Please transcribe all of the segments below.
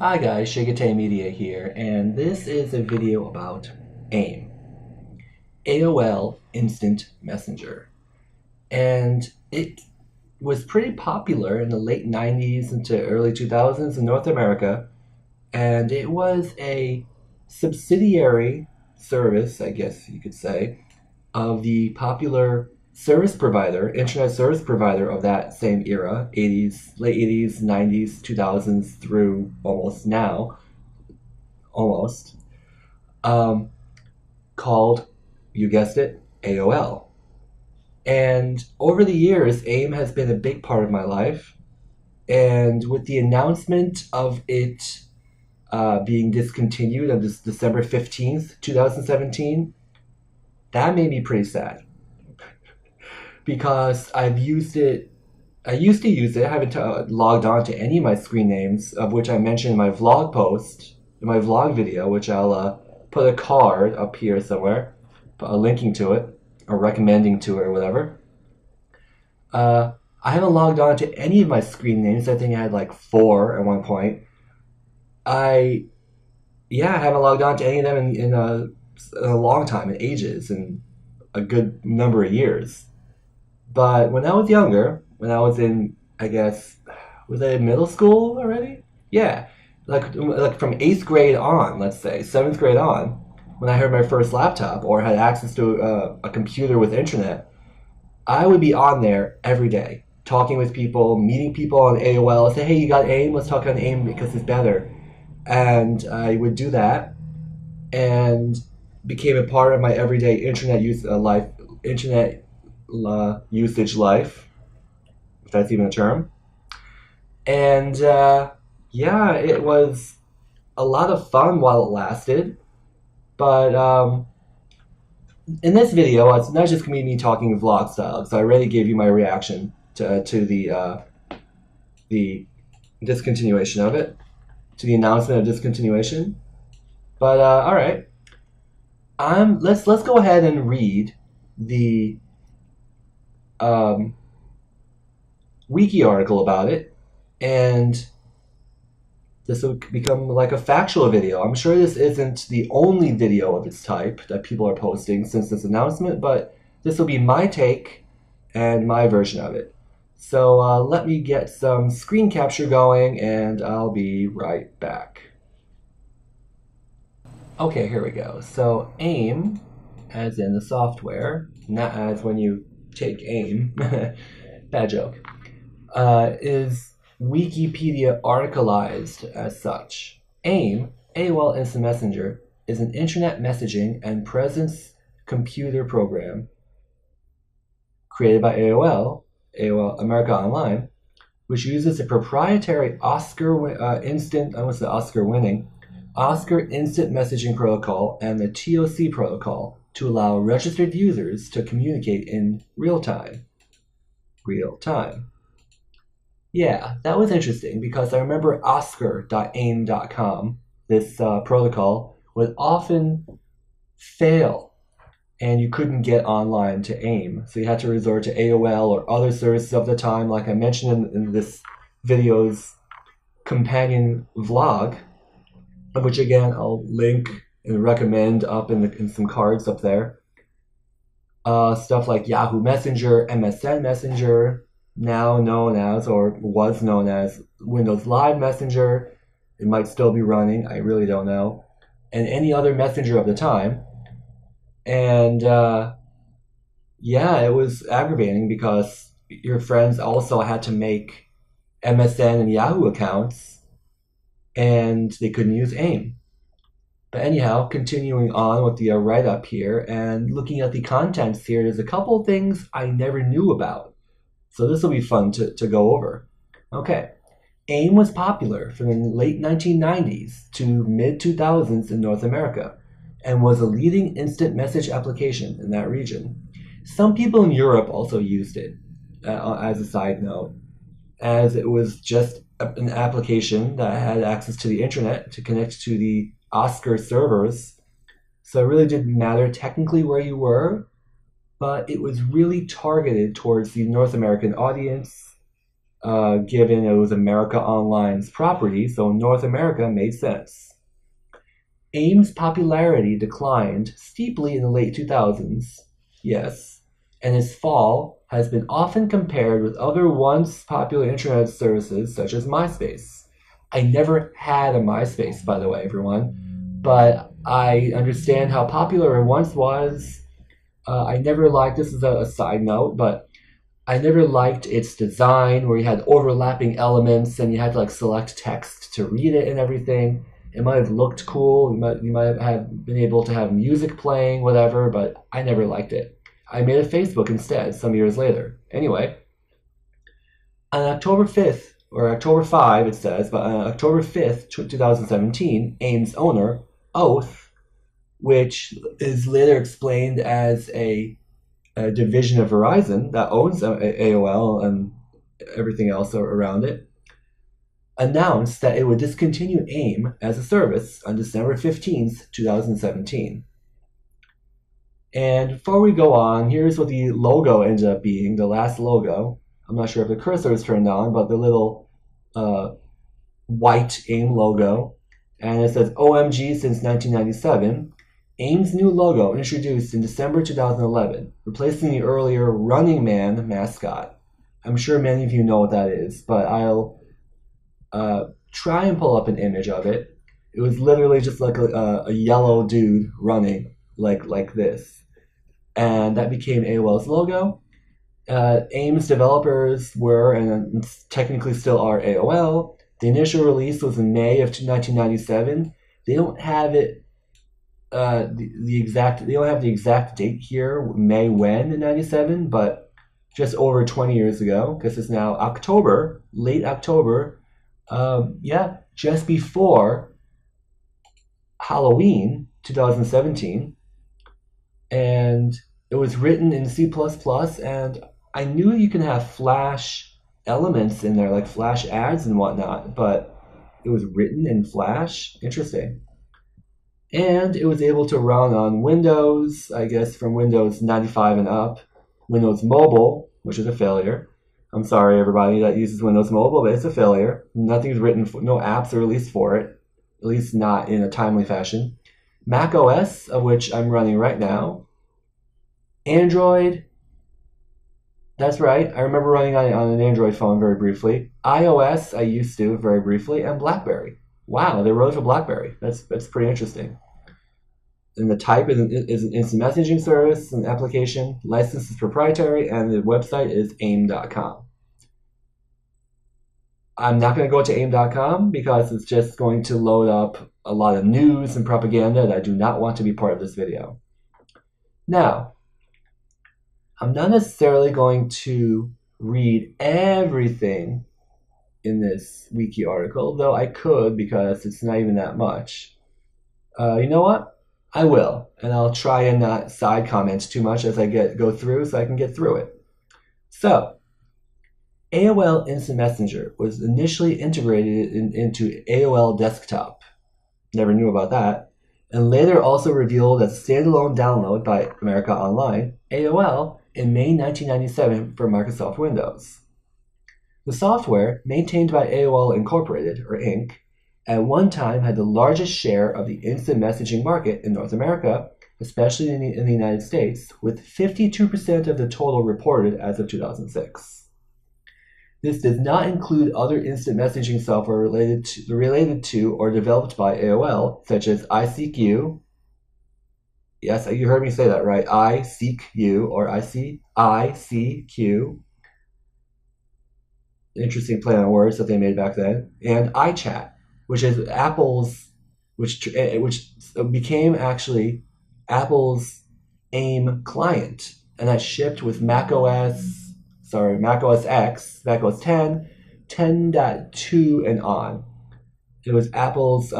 Hi guys, ShiggitayMedia here, and this is a video about AIM, AOL Instant Messenger. And it was pretty popular in the late 90s into early 2000s in North America, and it was a subsidiary service, I guess you could say, of the popular service provider, internet service provider of that same era, 80s, late 80s, 90s, 2000s through almost now, um, called, you guessed it, AOL. And over the years, AIM has been a big part of my life. And with the announcement of it being discontinued on this December 15th, 2017, that made me pretty sad because I used to use it. I haven't logged on to any of my screen names, of which I mentioned in my vlog post, in my vlog video, which I'll put a card up here somewhere, linking to it, or recommending to it, or whatever. I haven't logged on to any of my screen names. I think I had like 4 at one point. I haven't logged on to any of them in a long time, in ages, in a good number of years. But when I was younger, when I was in, I guess, was I in middle school already? Yeah, like from 8th grade on, let's say, 7th grade on, when I had my first laptop or had access to a computer with internet, I would be on there every day, talking with people, meeting people on AOL, say, hey, you got AIM? Let's talk on AIM because it's better. And I would do that and became a part of my everyday internet use life, usage life, if that's even a term. And it was a lot of fun while it lasted. But in this video, it's not just going to be me talking vlog style, so I already gave you my reaction to the discontinuation of it, to the announcement of discontinuation. But all right, let's go ahead and read the wiki article about it, and this will become like a factual video. I'm sure this isn't the only video of its type that people are posting since this announcement, but this will be my take and my version of it. So let me get some screen capture going, and I'll be right back. Okay, here we go. So AIM, as in the software, not as when you take aim, bad joke, is Wikipedia articleized as such. AIM, AOL Instant Messenger, is an internet messaging and presence computer program created by AOL America Online, which uses a proprietary Oscar instant messaging protocol and the TOC protocol to allow registered users to communicate in real time. Yeah, that was interesting because I remember oscar.aim.com, this protocol, would often fail and you couldn't get online to AIM. So you had to resort to AOL or other services of the time, like I mentioned in this video's companion vlog, which again I'll link and recommend up in some cards up there. Stuff like Yahoo Messenger, MSN Messenger, now known as, or was known as, Windows Live Messenger. It might still be running, I really don't know. And any other messenger of the time. And it was aggravating because your friends also had to make MSN and Yahoo accounts, and they couldn't use AIM. But anyhow, continuing on with the write-up here and looking at the contents here, there's a couple things I never knew about. So this will be fun to go over. Okay, AIM was popular from the late 1990s to mid-2000s in North America and was a leading instant message application in that region. Some people in Europe also used it, as a side note, as it was just an application that had access to the internet to connect to the Oscar servers. So it really didn't matter technically where you were, but it was really targeted towards the North American audience given it was America Online's property, so North America made sense. AIM's popularity declined steeply in the late 2000s, yes, and its fall has been often compared with other once popular internet services such as MySpace. I never had a MySpace, by the way, everyone, but I understand how popular it once was. I never liked, this is a side note, but I never liked its design where you had overlapping elements and you had to like select text to read it and everything. It might have looked cool. You might have been able to have music playing, whatever, but I never liked it. I made a Facebook instead some years later. Anyway, on October 5th, or October 5, it says, but on October 5th, 2017, AIM's owner, Oath, which is later explained as a division of Verizon that owns AOL and everything else around it, announced that it would discontinue AIM as a service on December 15th, 2017. And before we go on, here's what the logo ended up being, the last logo. I'm not sure if the cursor is turned on, but the little white AIM logo. And it says OMG since 1997. AIM's new logo introduced in December 2011, replacing the earlier Running Man mascot. I'm sure many of you know what that is, but I'll try and pull up an image of it. It was literally just like a yellow dude running like this. And that became AOL's logo. AIM's developers were, and technically still are, AOL. The initial release was in May of 1997. They don't have it they don't have the exact date here, May when in 97, but just over 20 years ago, because it's now October, late October, just before Halloween 2017, and it was written in C++, and I knew you can have Flash elements in there, like Flash ads and whatnot, but it was written in Flash? Interesting. And it was able to run on Windows, I guess from Windows 95 and up, Windows Mobile, which is a failure. I'm sorry, everybody that uses Windows Mobile, but it's a failure. Nothing's written, no apps are released for it, at least not in a timely fashion. Mac OS, of which I'm running right now. Android, that's right, I remember running on an Android phone very briefly. iOS, I used to very briefly, and BlackBerry. Wow, they wrote it for BlackBerry. That's pretty interesting. And the type is an instant messaging service, an application. License is proprietary, and the website is aim.com. I'm not going to go to aim.com because it's just going to load up a lot of news and propaganda that I do not want to be part of this video. Now, I'm not necessarily going to read everything in this wiki article, though I could because it's not even that much. You know what? I will, and I'll try and not side comment too much as I go through so I can get through it. So, AOL Instant Messenger was initially integrated into AOL Desktop. Never knew about that. And later also revealed as a standalone download by America Online, AOL, in May 1997 for Microsoft Windows. The software, maintained by AOL Incorporated, or Inc., at one time had the largest share of the instant messaging market in North America, especially in the United States, with 52% of the total reported as of 2006. This does not include other instant messaging software related to or developed by AOL, such as ICQ. Yes, you heard me say that right. ICQ or ICQ. Interesting play on words that they made back then. And iChat, which is which became actually Apple's AIM client, and that shipped with Mac OS X, Mac OS 10, 10.2 and on. It was Apple's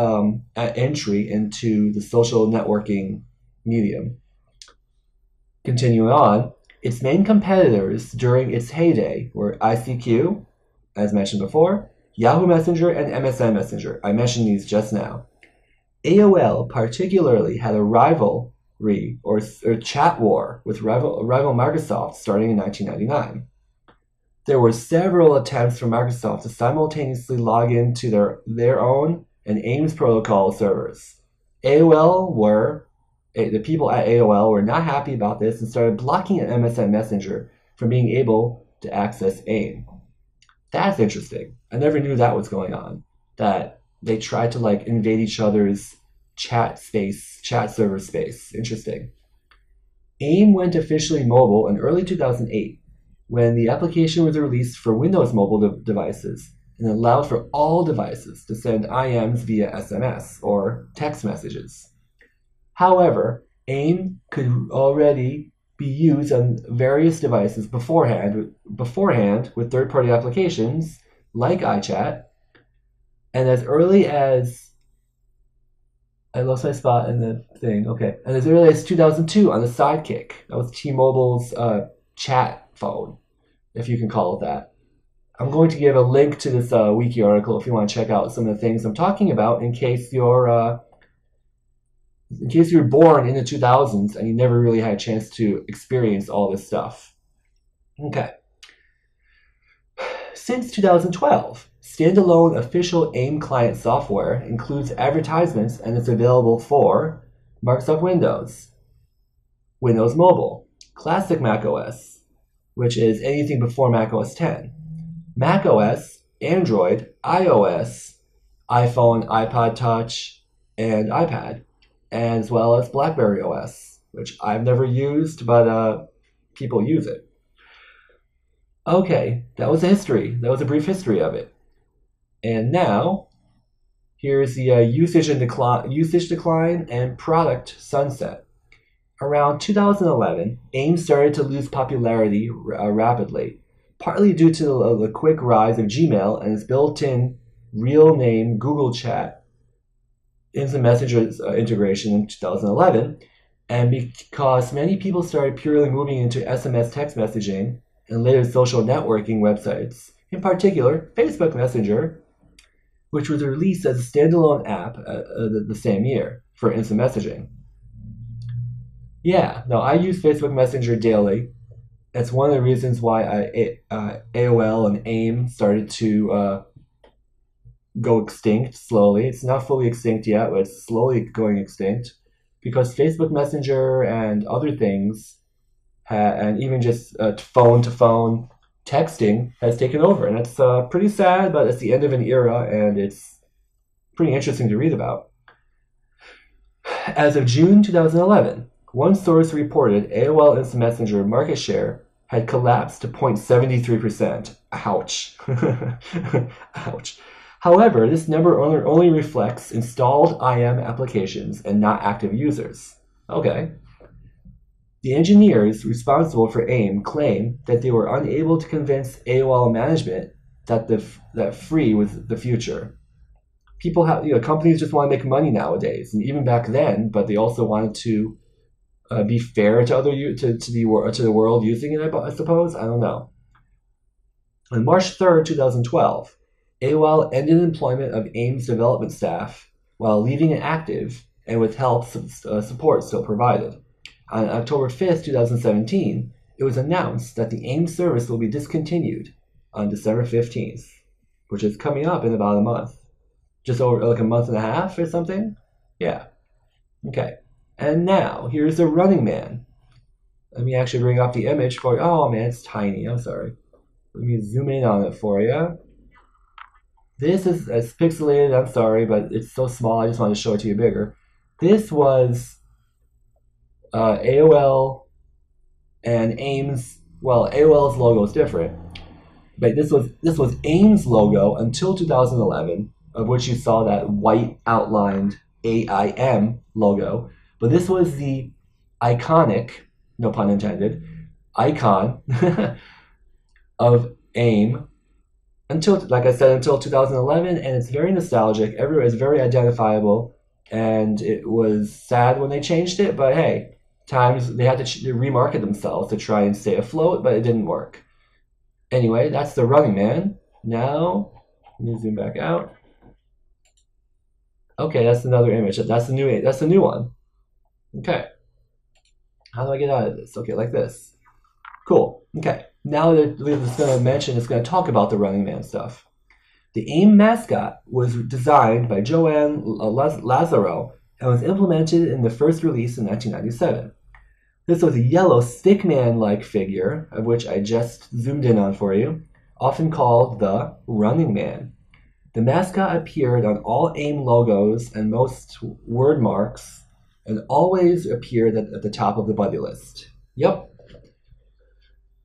entry into the social networking medium. Continuing on, its main competitors during its heyday were ICQ, as mentioned before, Yahoo Messenger, and MSN Messenger. I mentioned these just now. AOL particularly had a rivalry or chat war with rival Microsoft starting in 1999. there were several attempts from Microsoft to simultaneously log into their own and AIM's protocol servers. The people at AOL were not happy about this and started blocking MSN Messenger from being able to access AIM. That's interesting. I never knew that was going on. That they tried to like invade each other's chat server space. Interesting. AIM went officially mobile in early 2008 when the application was released for Windows mobile devices and allowed for all devices to send IMs via SMS or text messages. However, AIM could already be used on various devices beforehand with third-party applications like iChat, and as early as I lost my spot in the thing. Okay, and as early as 2002 on the Sidekick. That was T-Mobile's chat phone, if you can call it that. I'm going to give a link to this wiki article if you want to check out some of the things I'm talking about in case you're born in the 2000s and you never really had a chance to experience all this stuff. Okay. Since 2012, standalone official AIM client software includes advertisements and is available for Microsoft Windows, Windows Mobile, Classic macOS, which is anything before macOS 10, macOS, Android, iOS, iPhone, iPod Touch, and iPad, as well as BlackBerry OS, which I've never used, but people use it. Okay, that was a history. That was a brief history of it. And now, here's the usage decline and product sunset. Around 2011, AIM started to lose popularity rapidly, partly due to the quick rise of Gmail and its built-in real-name Google Chat Instant Messages integration in 2011, and because many people started purely moving into SMS text messaging and later social networking websites, in particular Facebook Messenger, which was released as a standalone app the same year for instant messaging. Yeah, no, I use Facebook Messenger daily. That's one of the reasons why AOL and AIM started to go extinct slowly. It's not fully extinct yet, but it's slowly going extinct because Facebook Messenger and other things and even just phone-to-phone texting has taken over. And it's pretty sad, but it's the end of an era, and it's pretty interesting to read about. As of June 2011, one source reported AOL Instant Messenger market share had collapsed to 0.73%. Ouch. Ouch. However, this number only reflects installed IM applications and not active users. Okay. The engineers responsible for AIM claim that they were unable to convince AOL management that free was the future. Companies just want to make money nowadays, and even back then. But they also wanted to be fair to the world using it. I suppose, I don't know. On March 3rd, 2012, AOL ended employment of AIM's development staff while leaving it active and with help support still provided. On October 5th, 2017, it was announced that the AIM service will be discontinued on December 15th, which is coming up in about a month. Just over like a month and a half or something? Yeah. Okay. And now, here's the Running Man. Let me actually bring up the image for you. Oh man, it's tiny. I'm sorry. Let me zoom in on it for you. This is it's pixelated, I'm sorry, but it's so small, I just want to show it to you bigger. This was AOL and AIM's, well, AOL's logo is different, but this was AIM's logo until 2011, of which you saw that white outlined AIM logo. But this was the iconic, no pun intended, icon of AIM until, like I said, until 2011, and it's very nostalgic. It's very identifiable, and it was sad when they changed it, but hey, they had to remarket themselves to try and stay afloat, but it didn't work. Anyway, that's the Running Man. Now, let me zoom back out. Okay, that's another image. That's the new one. Okay. How do I get out of this? Okay, like this. Cool. Okay. now that Lisa's going to mention, it's going to talk about the Running Man stuff. The AIM mascot was designed by Joanne Lazaro and was implemented in the first release in 1997. This was a yellow stickman-like figure, of which I just zoomed in on for you, often called the Running Man. The mascot appeared on all AIM logos and most word marks, and always appeared at the top of the buddy list. Yep.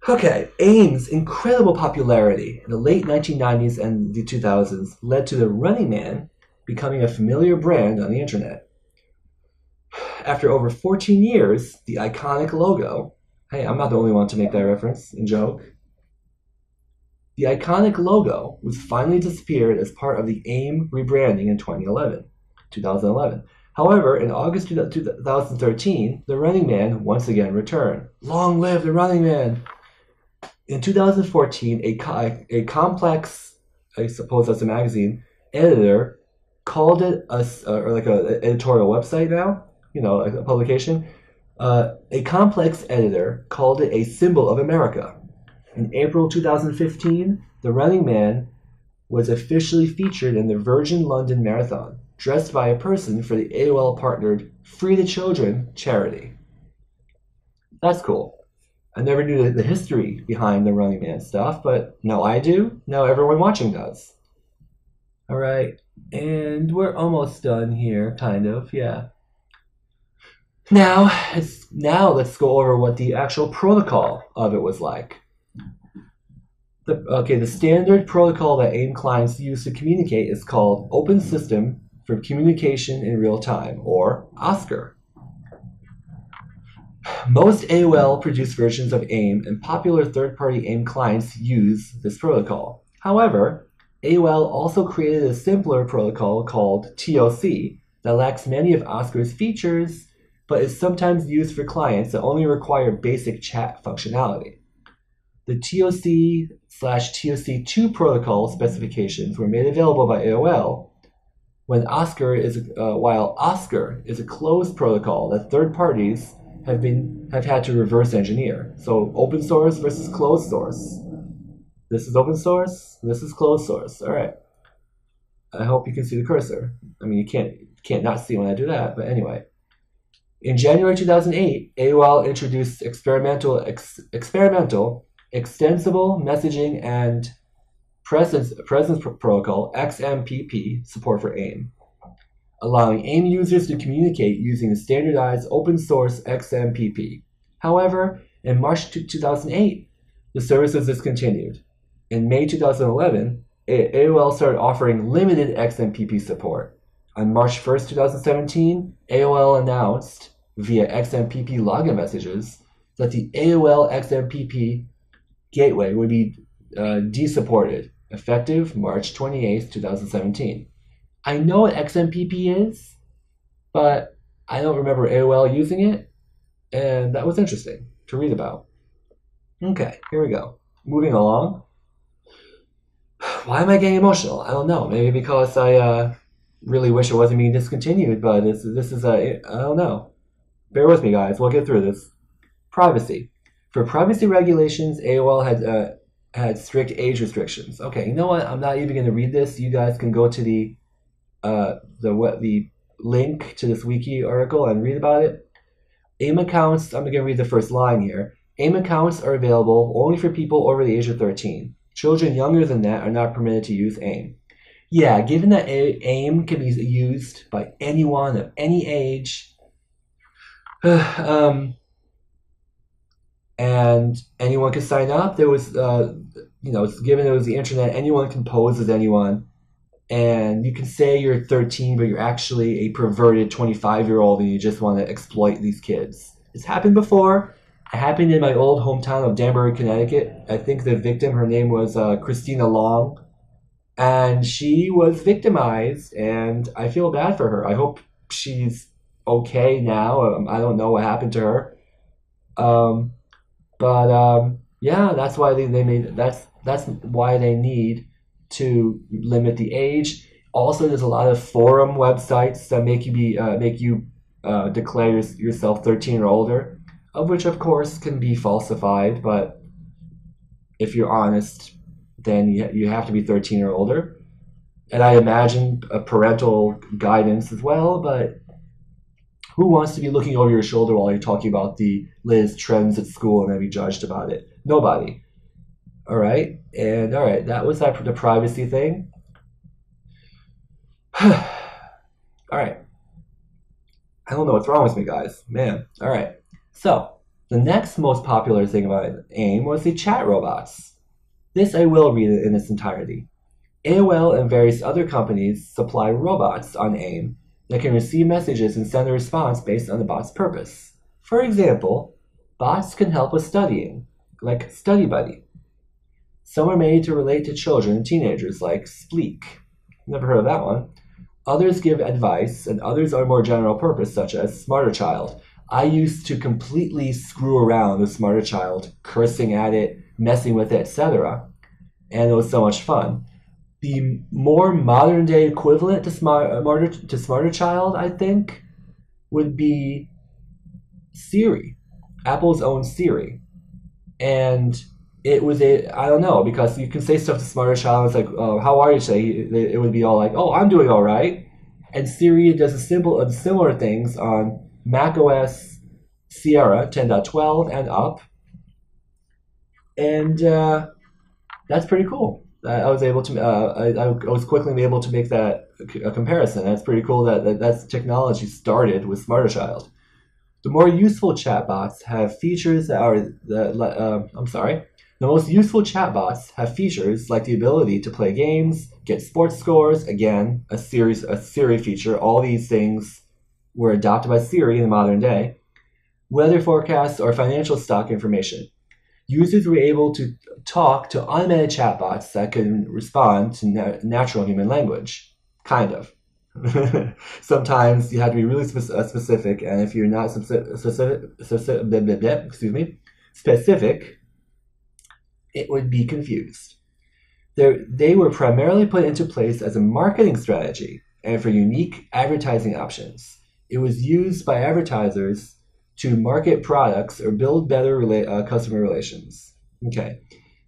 Okay, AIM's incredible popularity in the late 1990s and the 2000s led to the Running Man becoming a familiar brand on the internet. After over 14 years, the iconic logo, hey, I'm not the only one to make that reference and joke, the iconic logo was finally disappeared as part of the AIM rebranding in 2011. However, in August 2013, the Running Man once again returned. Long live the Running Man! In 2014, a complex, I suppose that's a magazine, editor called it like an editorial website now, like a publication. A complex editor called it a symbol of America. In April 2015, the Running Man was officially featured in the Virgin London Marathon, dressed by a person for the AOL-partnered Free the Children charity. That's cool. I never knew the history behind the Running Man stuff, but now I do. Now everyone watching does. All right, and we're almost done here, kind of, yeah. Now let's go over what the actual protocol of it was like. The standard protocol that AIM clients use to communicate is called Open System for Communication in Real Time, or OSCAR. Most AOL-produced versions of AIM and popular third-party AIM clients use this protocol. However, AOL also created a simpler protocol called TOC that lacks many of OSCAR's features, but is sometimes used for clients that only require basic chat functionality. The TOC/TOC2 protocol specifications were made available by AOL while OSCAR is a closed protocol that third parties have had to reverse engineer. So open source versus closed source. This is open source, this is closed source. All right. I hope you can see the cursor. I mean, you can't not see when I do that, but anyway. In January 2008, AOL introduced experimental extensible messaging and presence protocol XMPP support for AIM, allowing AIM users to communicate using the standardized open source XMPP. However, in March 2008, the service was discontinued. In May 2011, AOL started offering limited XMPP support. On March 1st, 2017, AOL announced via XMPP login messages that the AOL XMPP gateway would be desupported, effective March 28th, 2017. I know what XMPP is, but I don't remember AOL using it, and that was interesting to read about. Okay, here we go. Moving along. Why am I getting emotional? I don't know. Maybe because I really wish it wasn't being discontinued, but this is I don't know. Bear with me, guys. We'll get through this. Privacy. For privacy regulations, AOL had strict age restrictions. Okay, you know what? I'm not even going to read this. You guys can go to the link to this wiki article and read about it. AIM accounts, I'm going to read the first line here. AIM accounts are available only for people over the age of 13. Children younger than that are not permitted to use AIM. Yeah, given that AIM can be used by anyone of any age, and anyone can sign up. There was, given it was the internet, anyone can pose as anyone. And you can say you're 13, but you're actually a perverted 25-year-old and you just want to exploit these kids. It's happened before. It happened in my old hometown of Danbury, Connecticut. I think the victim, her name was Christina Long. And she was victimized, and I feel bad for her. I hope she's okay now. I don't know what happened to her. Yeah, that's why they made that's why they need to limit the age. Also, there's a lot of forum websites that make you declare yourself 13 or older, of which of course can be falsified. But if you're honest, then you have to be 13 or older. And I imagine a parental guidance as well, but who wants to be looking over your shoulder while you're talking about the latest trends at school and then be judged about it? Nobody. All right. And all right, that was the privacy thing. All right. I don't know what's wrong with me, guys. Man. All right. So, the next most popular thing about AIM was the chat robots. This I will read it in its entirety. AOL and various other companies supply robots on AIM that can receive messages and send a response based on the bot's purpose. For example, bots can help with studying, like Study Buddy. Some are made to relate to children and teenagers, like Spleek. Never heard of that one. Others give advice, and others are more general purpose, such as Smarter Child. I used to completely screw around with Smarter Child, cursing at it, messing with it, etc. And it was so much fun. The more modern day equivalent to Smarter Child, I think, would be Siri, Apple's own Siri. And it was I don't know, because you can say stuff to Smarter Child, it's like, oh, how are you today? It would be all like, oh, I'm doing all right. And Siri does similar things on macOS Sierra 10.12 and up. And that's pretty cool. I was able to. I was quickly able to make that a comparison. That's pretty cool. That technology started with Smarter Child. The more useful chatbots have features that are The most useful chatbots have features like the ability to play games, get sports scores. Again, a Siri feature. All these things were adopted by Siri in the modern day. Weather forecasts or financial stock information. Users were able to talk to automated chatbots that can respond to natural human language. Kind of. Sometimes you have to be really specific, and if you're not specific, it would be confused. They were primarily put into place as a marketing strategy and for unique advertising options. It was used by advertisers to market products or build better customer relations. Okay.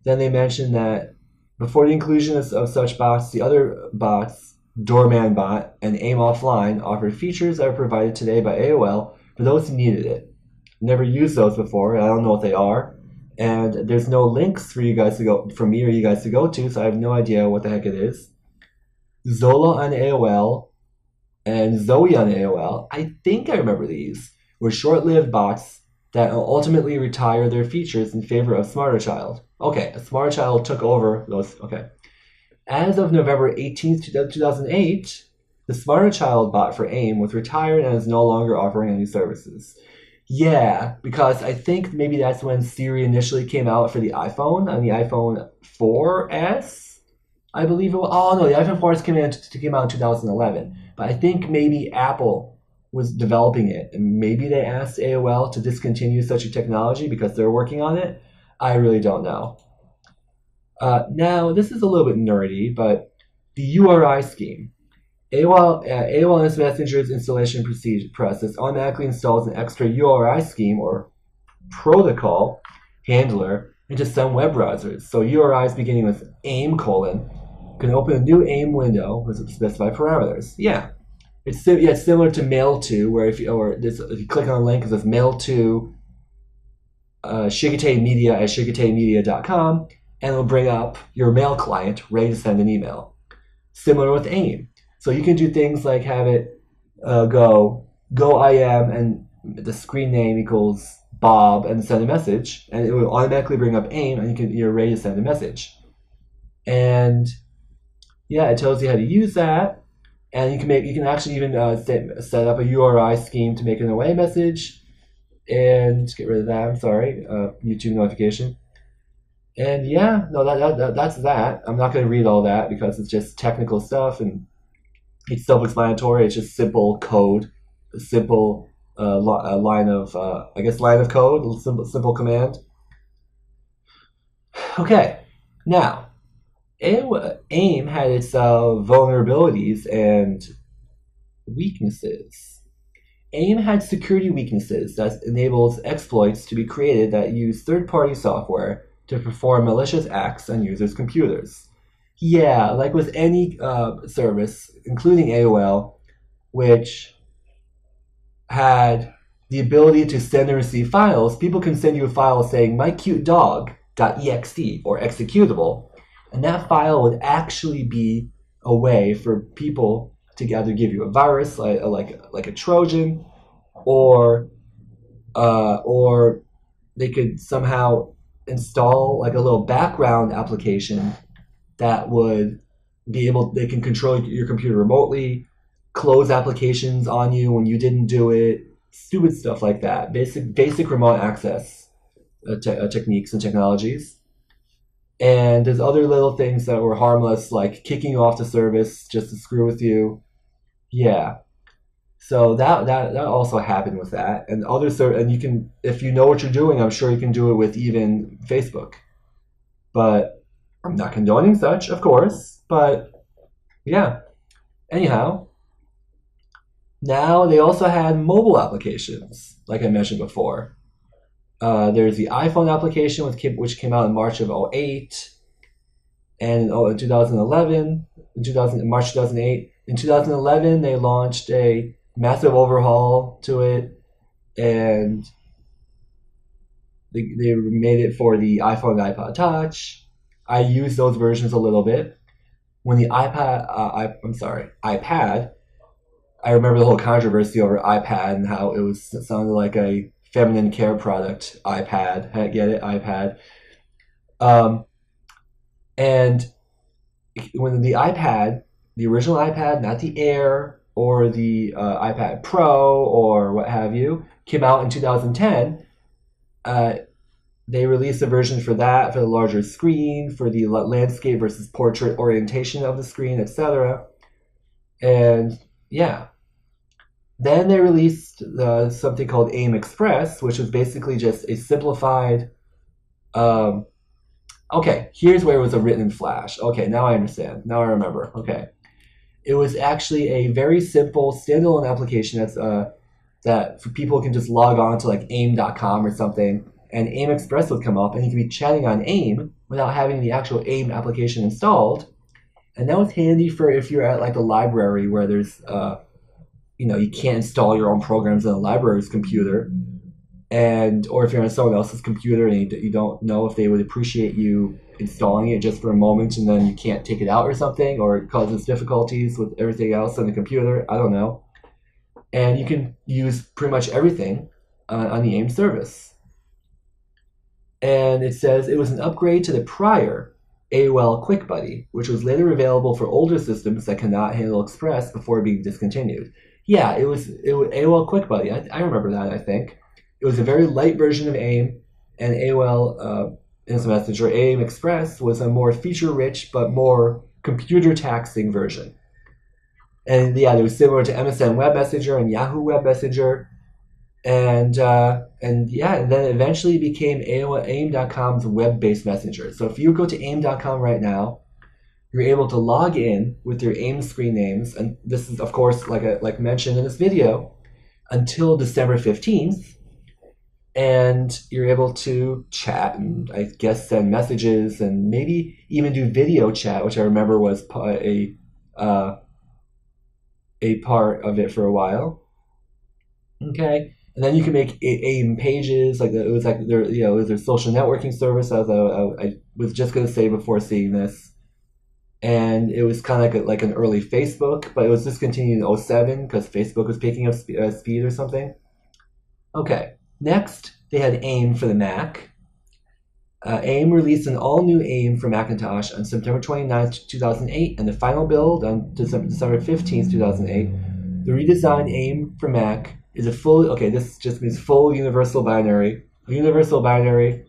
Then they mentioned that before the inclusion of such bots, the other bots, Doorman Bot and AIM Offline, offered features that are provided today by AOL for those who needed it. Never used those before. I don't know what they are. And there's no links for you guys to go, for me or you guys to go to, so I have no idea what the heck it is. Zola on AOL and Zoe on AOL, I think I remember these, were short-lived bots that ultimately retired their features in favor of Smarter Child. Okay, Smarter Child took over those. Okay. As of November 18th, 2008, the Smarter Child bot for AIM was retired and is no longer offering any services. Yeah, because I think maybe that's when Siri initially came out for the iPhone, on the iPhone 4S, I believe it was. Oh, no, the iPhone 4S came out in 2011. But I think maybe Apple was developing it, and maybe they asked AOL to discontinue such a technology because they're working on it. I really don't know. Now, this is a little bit nerdy, but the URI scheme. AOL and its Messenger's installation process automatically installs an extra URI scheme or protocol handler into some web browsers. So URIs beginning with AIM : can open a new AIM window with specified parameters. Yeah. It's similar to mail to, where if you click on a link, it says mail to ShiggitayMedia at ShiggitayMedia.com, and it'll bring up your mail client ready to send an email. Similar with AIM. So you can do things like have it go IM and the screen name equals Bob and send a message, and it will automatically bring up AIM, and you're ready to send a message. And yeah, it tells you how to use that. And you can actually even set up a URI scheme to make an away message, and get rid of that. I'm sorry, YouTube notification. And yeah, no, that's that. I'm not going to read all that because it's just technical stuff and it's self-explanatory. It's just simple code, a simple line of code, simple command. Okay, now. AIM had its vulnerabilities and weaknesses. AIM had security weaknesses that enables exploits to be created that use third-party software to perform malicious acts on users' computers. Yeah, like with any service, including AOL, which had the ability to send and receive files, people can send you a file saying mycutedog.exe or executable, and that file would actually be a way for people to either give you a virus like a Trojan, or they could somehow install like a little background application that would be able, they can control your computer remotely, close applications on you when you didn't do it, stupid stuff like that. Basic remote access techniques and technologies. And there's other little things that were harmless, like kicking you off the service just to screw with you. Yeah. So that also happened with that. And and you can, if you know what you're doing, I'm sure you can do it with even Facebook. But I'm not condoning such, of course. But yeah. Anyhow, now they also had mobile applications, like I mentioned before. There's the iPhone application, which came out in March of 2008, and in 2011, March 2008. In 2011, they launched a massive overhaul to it, and they made it for the iPhone and iPod Touch. I used those versions a little bit. When the iPad, I remember the whole controversy over iPad and how it sounded like a feminine care product. iPad, get it? iPad. And when the iPad, the original iPad, not the Air or the iPad Pro or what have you, came out in 2010, they released a version for that, for the larger screen, for the landscape versus portrait orientation of the screen, etc. And yeah. Then they released something called AIM Express, which was basically just a simplified... okay, here's where it was written in Flash. Okay, now I understand. Now I remember. Okay. It was actually a very simple standalone application that for people can just log on to like aim.com or something, and AIM Express would come up, and you could be chatting on AIM without having the actual AIM application installed. And that was handy for if you're at like a library where there's... you can't install your own programs on the library's computer, or if you're on someone else's computer and you don't know if they would appreciate you installing it just for a moment and then you can't take it out or something, or it causes difficulties with everything else on the computer. I don't know. And you can use pretty much everything on the AIM service. And it says it was an upgrade to the prior AOL QuickBuddy, which was later available for older systems that cannot handle Express before being discontinued. Yeah, it was AOL QuickBuddy. I remember that, I think. It was a very light version of AIM, and AOL Instant Messenger AIM Express was a more feature-rich but more computer-taxing version. And yeah, it was similar to MSN Web Messenger and Yahoo Web Messenger. And then it eventually became AIM.com's web-based messenger. So if you go to AIM.com right now, you're able to log in with your AIM screen names, and this is, of course, like mentioned in this video, until December 15th, and you're able to chat and, I guess, send messages and maybe even do video chat, which I remember was a part of it for a while. Okay, and then you can make AIM pages, it was their social networking service, as I was just going to say before seeing this. And it was kind of like an early Facebook, but it was discontinued in 2007 because Facebook was picking up speed or something. Okay, next they had AIM for the Mac. AIM released an all-new AIM for Macintosh on September 29th, 2008, and the final build on December 15th, 2008. The redesigned AIM for Mac is this just means full universal binary. A universal binary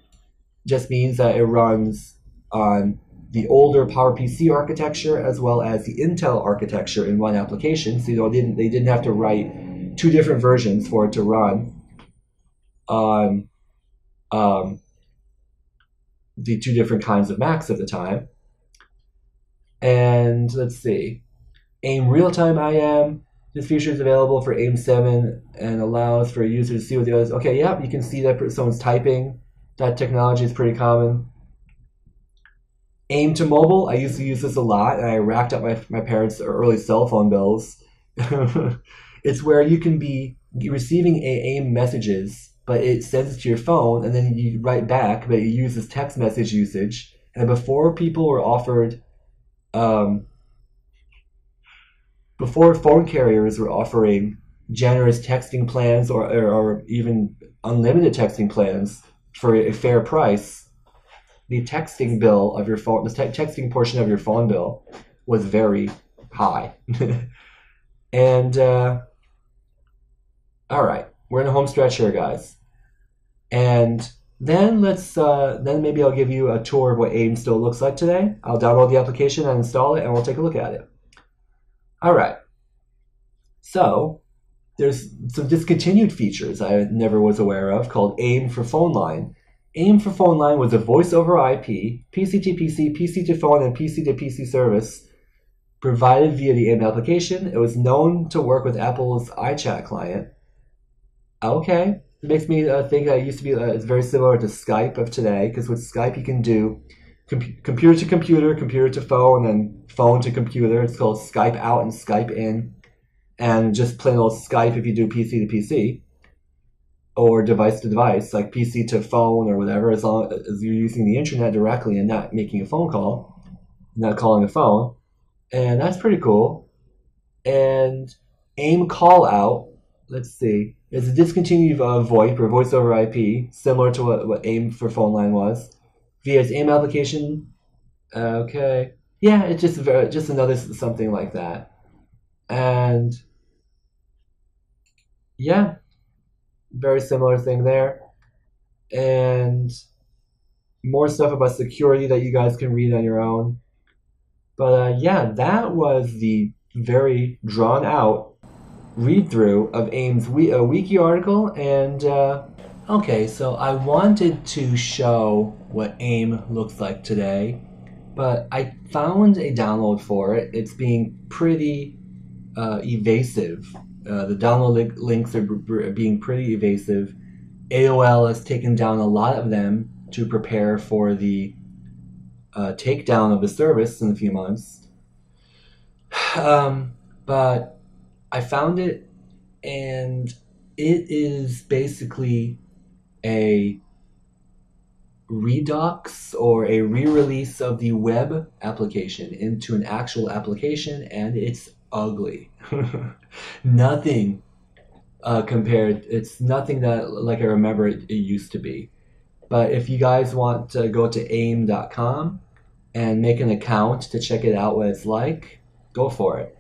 just means that it runs on the older PowerPC architecture as well as the Intel architecture in one application. So they didn't have to write two different versions for it to run on the two different kinds of Macs at the time. And let's see, AIM Real-Time IM. This feature is available for AIM 7 and allows for a user to see what the others. Okay, yeah, you can see that someone's typing. That technology is pretty common. AIM to mobile, I used to use this a lot, and I racked up my parents' early cell phone bills. It's where you can be receiving AIM messages, but it sends it to your phone, and then you write back, but it uses text message usage. And before people were offered, before phone carriers were offering generous texting plans or even unlimited texting plans for a fair price, the texting bill of your phone, the texting portion of your phone bill was very high. And all right, we're in a home stretch here, guys. And then then maybe I'll give you a tour of what AIM still looks like today. I'll download the application and install it, and we'll take a look at it. All right. So there's some discontinued features I never was aware of called AIM for Phone Line. AIM for Phone Line was a voice over IP, PC to PC, PC to phone, and PC to PC service provided via the AIM application. It was known to work with Apple's iChat client. Okay, it makes me think that it used to be it's very similar to Skype of today, because with Skype you can do computer to computer, computer to phone, and phone to computer. It's called Skype out and Skype in, and just plain old Skype if you do PC to PC or device to device, like PC to phone or whatever, as long as you're using the internet directly and not making a phone call, not calling a phone. And that's pretty cool. And AIM call out, let's see, is a discontinued VoIP or voice over IP, similar to what AIM for Phone Line was, via its AIM application. Okay, yeah, it's just another something like that. And yeah, very similar thing there. And more stuff about security that you guys can read on your own. But yeah, that was the very drawn out read through of AIM's wiki article. And okay, so I wanted to show what AIM looks like today, but I found a download for it. It's being pretty evasive. The download links are being pretty evasive. AOL has taken down a lot of them to prepare for the takedown of the service in a few months. But I found it, and it is basically a redux or a re-release of the web application into an actual application, and it's ugly. Nothing compared. It's nothing that like I remember it used to be. But if you guys want to go to aim.com and make an account to check it out what it's like, go for it.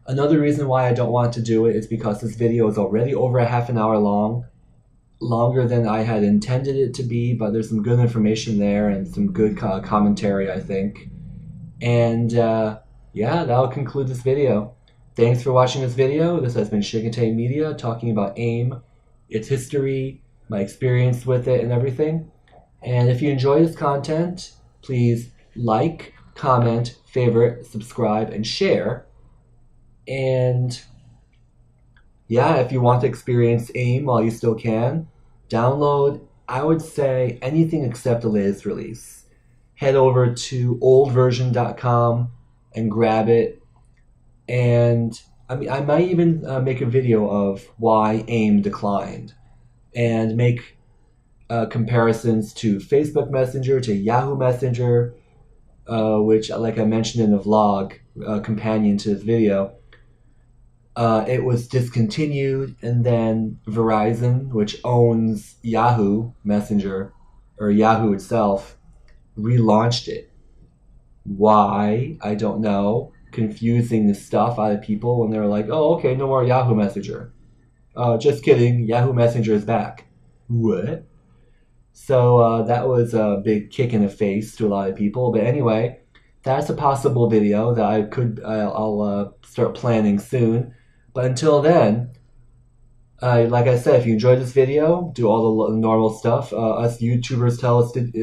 Another reason why I don't want to do it is because this video is already over a half an hour long, longer than I had intended it to be, but there's some good information there and some good commentary, I think. And yeah, that'll conclude this video. Thanks for watching this video. This has been ShiggitayMedia talking about AIM, its history, my experience with it, and everything. And if you enjoy this content, please like, comment, favorite, subscribe, and share. And yeah, if you want to experience AIM while you still can, download, I would say, anything except the latest release. Head over to oldversion.com and grab it. And I mean, I might even make a video of why AIM declined and make comparisons to Facebook Messenger, to Yahoo Messenger, which, like I mentioned in the vlog companion to this video, it was discontinued, and then Verizon, which owns Yahoo Messenger, or Yahoo itself, relaunched it. Why? I don't know. Confusing the stuff out of people when they're like, oh, okay, no more Yahoo Messenger. Just kidding, Yahoo Messenger is back. What? So that was a big kick in the face to a lot of people. But anyway, that's a possible video that I'll start planning soon. But until then, like I said, if you enjoyed this video, do all the normal stuff us YouTubers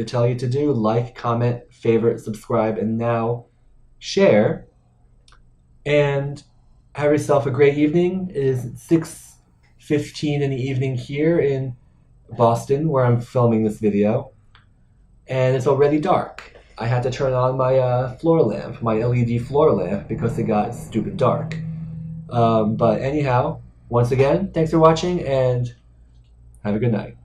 tell you to do. Like, comment, favorite, subscribe, and now share. And have yourself a great evening. It is 6:15 in the evening here in Boston, where I'm filming this video. And it's already dark. I had to turn on my floor lamp, my LED floor lamp, because it got stupid dark. But anyhow, once again, thanks for watching, and have a good night.